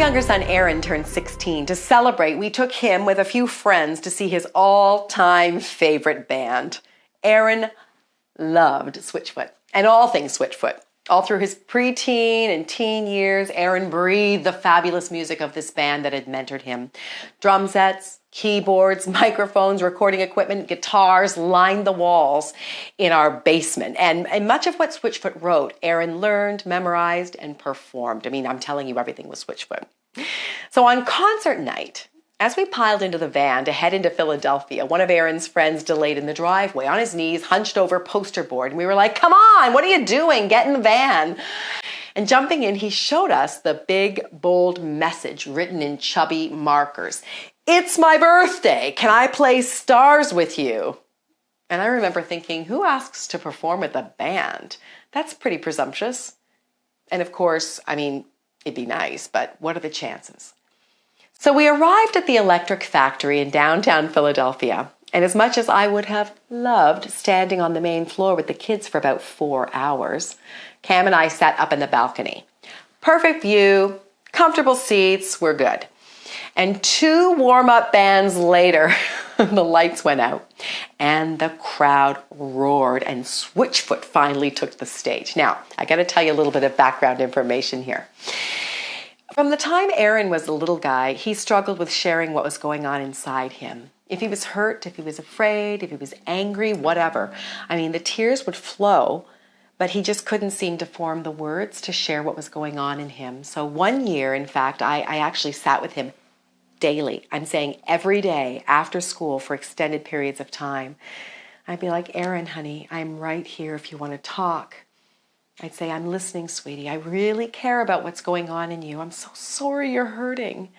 younger son Aaron turned 16. To celebrate, we took him with a few friends to see his all-time favorite band. Aaron loved Switchfoot and all things Switchfoot. All through his preteen and teen years, Aaron breathed the fabulous music of this band that had mentored him. Drum sets, keyboards, microphones, recording equipment, guitars lined the walls in our basement. And much of what Switchfoot wrote, Aaron learned, memorized, and performed. I mean, I'm telling you, everything was Switchfoot. So on concert night, as we piled into the van to head into Philadelphia, one of Aaron's friends delayed in the driveway on his knees, hunched over poster board. And we were like, come on, what are you doing? Get in the van. And jumping in, he showed us the big, bold message written in chubby markers. It's my birthday. Can I play stars with you? And I remember thinking, who asks to perform with a band? That's pretty presumptuous. And of course, I mean, it'd be nice, but what are the chances? So we arrived at the Electric Factory in downtown Philadelphia, and as much as I would have loved standing on the main floor with the kids for about 4 hours, Cam and I sat up in the balcony. Perfect view, comfortable seats, we're good. And 2 warm-up bands later, the lights went out, and the crowd roared, and Switchfoot finally took the stage. Now, I got to tell you a little bit of background information here. From the time Aaron was a little guy, he struggled with sharing what was going on inside him. If he was hurt, if he was afraid, if he was angry, whatever. I mean, the tears would flow, but he just couldn't seem to form the words to share what was going on in him. So one year, in fact, I actually sat with him daily. I'm saying every day after school for extended periods of time. I'd be like, Aaron, honey, I'm right here if you want to talk. I'd say, I'm listening, sweetie. I really care about what's going on in you. I'm so sorry you're hurting.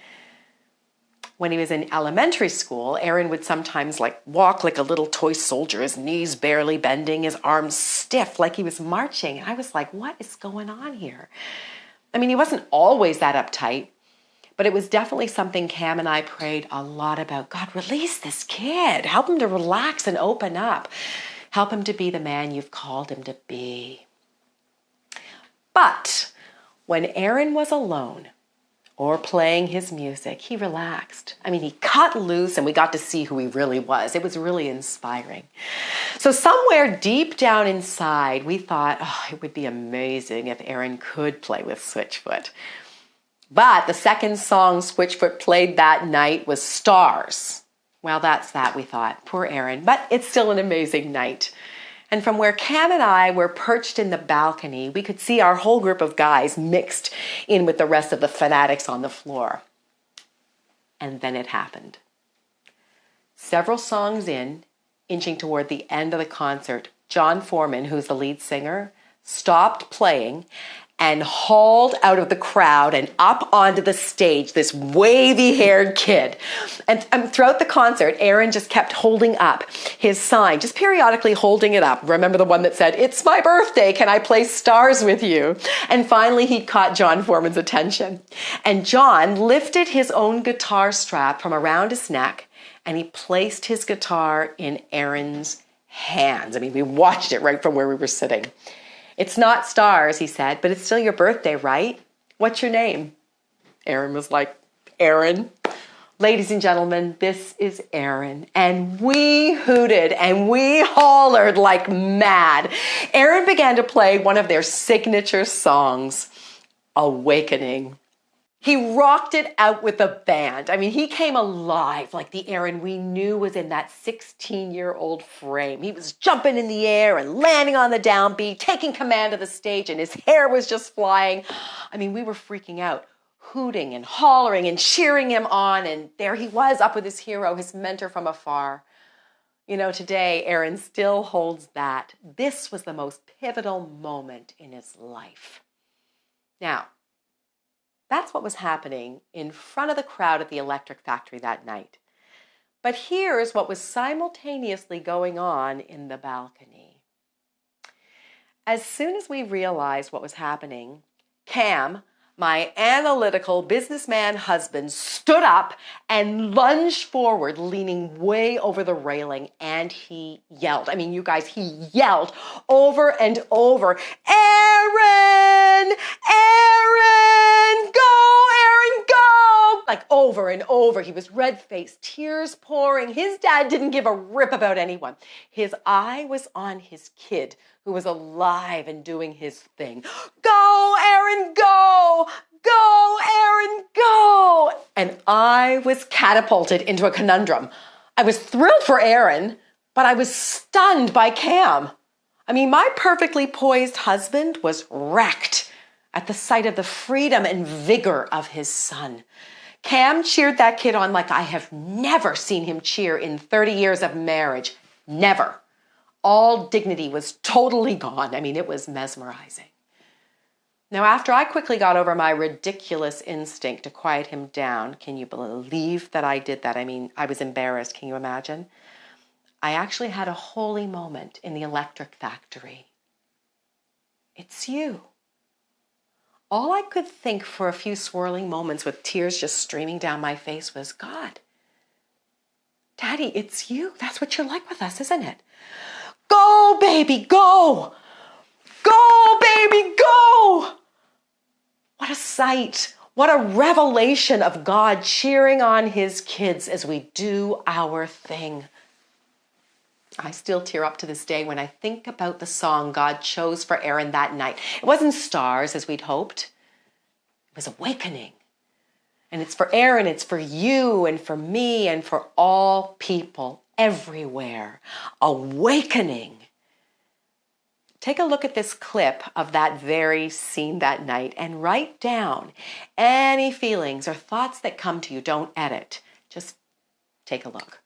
When he was in elementary school, Aaron would sometimes walk like a little toy soldier, his knees barely bending, his arms stiff like he was marching. I was like, what is going on here? I mean, he wasn't always that uptight, but it was definitely something Cam and I prayed a lot about. God, release this kid. Help him to relax and open up. Help him to be the man you've called him to be. But when Aaron was alone or playing his music, he relaxed. I mean, he cut loose and we got to see who he really was. It was really inspiring. So somewhere deep down inside, we thought, oh, it would be amazing if Aaron could play with Switchfoot. But the second song Switchfoot played that night was Stars. Well, that's that, we thought. Poor Aaron. But it's still an amazing night. And from where Cam and I were perched in the balcony, we could see our whole group of guys mixed in with the rest of the fanatics on the floor. And then it happened. Several songs in, inching toward the end of the concert, John Foreman, who's the lead singer, stopped playing and hauled out of the crowd and up onto the stage this wavy-haired kid. And throughout the concert, Aaron just kept holding up his sign, just periodically holding it up. Remember the one that said, it's my birthday, can I play stars with you? And finally, he caught John Foreman's attention. And John lifted his own guitar strap from around his neck, and he placed his guitar in Aaron's hands. I mean, we watched it right from where we were sitting. It's not stars, he said, but it's still your birthday, right? What's your name? Aaron was like, Aaron. Ladies and gentlemen, this is Aaron. And we hooted and we hollered like mad. Aaron began to play one of their signature songs, Awakening. He rocked it out with the band. I mean, he came alive like the Aaron we knew was in that 16-year-old frame. He was jumping in the air and landing on the downbeat, taking command of the stage, and his hair was just flying. I mean, we were freaking out, hooting and hollering and cheering him on, and there he was up with his hero, his mentor from afar. You know, today, Aaron still holds that. This was the most pivotal moment in his life. Now, that's what was happening in front of the crowd at the Electric Factory that night. But here's what was simultaneously going on in the balcony. As soon as we realized what was happening, Cam, My analytical businessman husband stood up and lunged forward, leaning way over the railing, and he yelled. I mean, you guys, he yelled over and over, "Aaron! Aaron! Go, Aaron, go!" Like over and over. He was red-faced, tears pouring. His dad didn't give a rip about anyone. His eye was on his kid, who was alive and doing his thing. "Go, Aaron, go! Go, Aaron, go!" And I was catapulted into a conundrum. I was thrilled for Aaron, but I was stunned by Cam. I mean, my perfectly poised husband was wrecked at the sight of the freedom and vigor of his son. Cam cheered that kid on like I have never seen him cheer in 30 years of marriage. Never. All dignity was totally gone. I mean, it was mesmerizing. Now, after I quickly got over my ridiculous instinct to quiet him down, can you believe that I did that? I mean, I was embarrassed. Can you imagine? I actually had a holy moment in the electric factory. It's you. All I could think for a few swirling moments with tears just streaming down my face was, God, Daddy, it's you. That's what you're like with us, isn't it? Go, baby, go! Go, baby, go! What a sight. What a revelation of God cheering on his kids as we do our thing. I still tear up to this day when I think about the song God chose for Aaron that night. It wasn't Stars as we'd hoped. It was Awakening. And it's for Aaron, it's for you and for me and for all people everywhere. Awakening. Take a look at this clip of that very scene that night and write down any feelings or thoughts that come to you. Don't edit. Just take a look.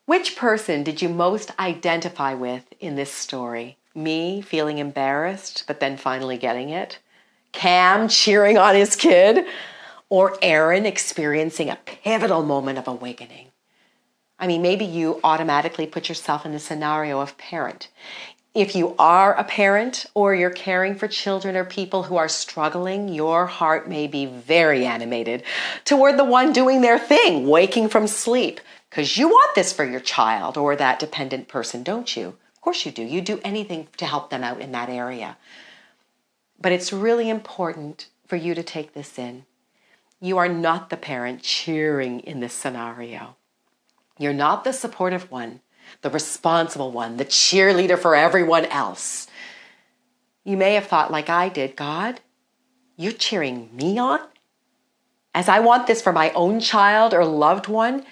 Which person did you most identify with in this story? Me feeling embarrassed, but then finally getting it? Cam cheering on his kid? Or Aaron experiencing a pivotal moment of awakening? I mean, maybe you automatically put yourself in the scenario of parent. If you are a parent or you're caring for children or people who are struggling, your heart may be very animated toward the one doing their thing, waking from sleep, because you want this for your child or that dependent person, don't you? Of course you do. You do anything to help them out in that area. But it's really important for you to take this in. You are not the parent cheering in this scenario. You're not the supportive one, the responsible one, the cheerleader for everyone else. You may have thought, like I did, God, you're cheering me on? As I want this for my own child or loved one,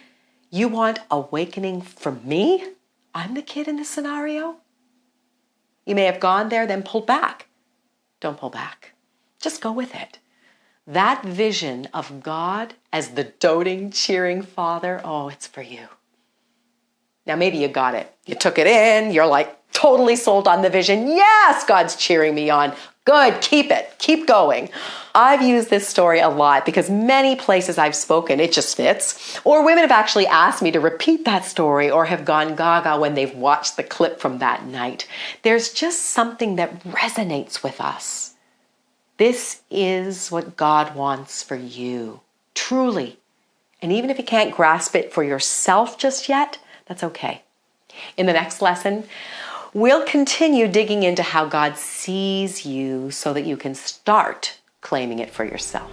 you want awakening from me? I'm the kid in this scenario? You may have gone there, then pulled back. Don't pull back. Just go with it. That vision of God as the doting, cheering father, oh, it's for you. Now, maybe you got it. You took it in. You're like totally sold on the vision. Yes, God's cheering me on. Good, keep it. Keep going. I've used this story a lot because many places I've spoken, it just fits. Or women have actually asked me to repeat that story or have gone gaga when they've watched the clip from that night. There's just something that resonates with us. This is what God wants for you, truly. And even if you can't grasp it for yourself just yet, that's okay. In the next lesson, we'll continue digging into how God sees you so that you can start claiming it for yourself.